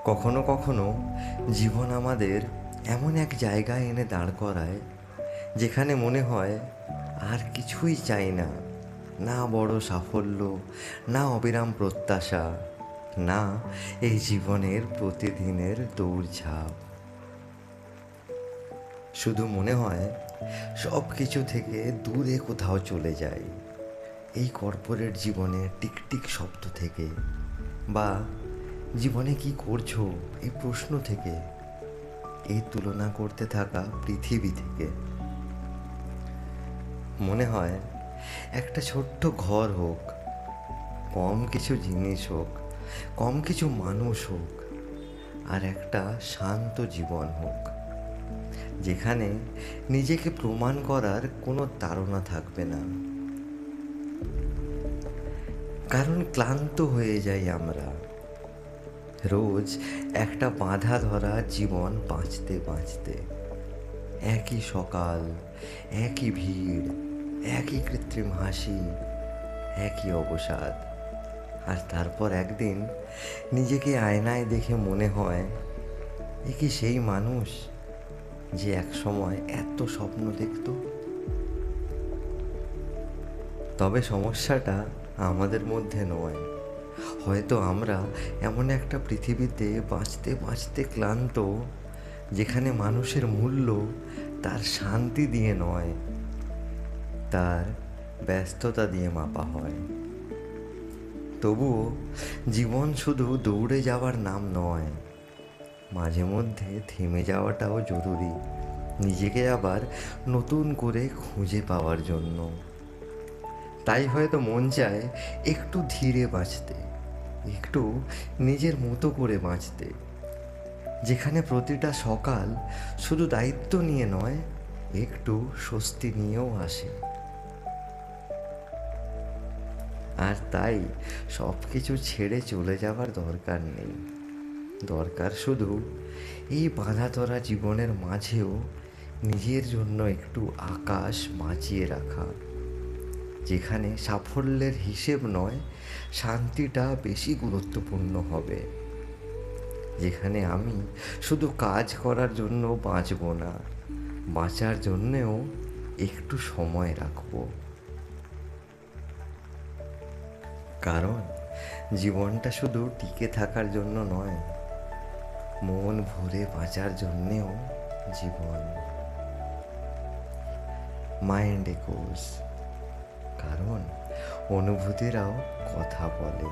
কখনো কখনো জীবন আমাদের এমন এক জায়গায় এনে দাঁড় করায় যেখানে মনে হয় আর কিছুই চাই না। না বড় সাফল্য, না অবিরাম প্রত্যাশা, না এই জীবনের প্রতিদিনের দৌড়ঝাঁপ। শুধু মনে হয় সব কিছু থেকে দূরে কোথাও চলে যাই, এই কর্পোরেট জীবনের টিকটিক শব্দ থেকে, বা জীবনে কি করছো এই প্রশ্ন থেকে, এই তুলনা করতে থাকা পৃথিবী থেকে। মনে হয় একটা ছোট্ট ঘর হোক, কম কিছু জিনিস হোক, কম কিছু মানুষ হোক, আর একটা শান্ত জীবন হোক, যেখানে নিজেকে প্রমাণ করার কোনো তাড়না থাকবে না। কারণ ক্লান্ত হয়ে যাই আমরা রোজ একটা বাঁধা ধরা জীবন বাঁচতে বাঁচতে। একই সকাল, একই ভিড়, একই কৃত্রিম হাসি, একই অবসাদ। আর তারপর একদিন নিজেকে আয়নায় দেখে মনে হয়, এ কি সেই মানুষ যে একসময় এত স্বপ্ন দেখত? তবে সমস্যাটা আমাদের মধ্যে নয়, হয়তো আমরা এমন একটা পৃথিবীতে বাঁচতে বাঁচতে ক্লান্ত, যেখানে মানুষের মূল্য তার শান্তি দিয়ে নয়, তার ব্যস্ততা দিয়ে মাপা হয়। তবুও জীবন শুধু দৌড়ে যাওয়ার নাম নয়, মাঝে মধ্যে থেমে যাওয়াটাও জরুরি, নিজেকে আবার নতুন করে খুঁজে পাওয়ার জন্য। তাই হয়তো মন চায় একটু ধীরে বাঁচতে, একটু নিজের মতো করে বাঁচতে, যেখানে প্রতিটা সকাল শুধু দায়িত্ব নিয়ে নয়, একটু স্বস্তি নিয়েও আসে। আর তাই সব কিছু ছেড়ে চলে যাওয়ার দরকার নেই, দরকার শুধু এই বাঁধাধরা জীবনের মাঝেও নিজের জন্য একটু আকাশ বাঁচিয়ে রাখা, যেখানে সাফল্যের হিসেব নয়, শান্তিটা বেশি গুরুত্বপূর্ণ হবে। যেখানে আমি শুধু কাজ করার জন্য বাঁচব না, বাঁচার জন্যেও একটু সময় রাখব। কারণ জীবনটা শুধু টিকে থাকার জন্য নয়, মন ভরে বাঁচার জন্যেও জীবন। মাইন্ড একুশ, কারণ অনুভূতিরাও কথা বলে।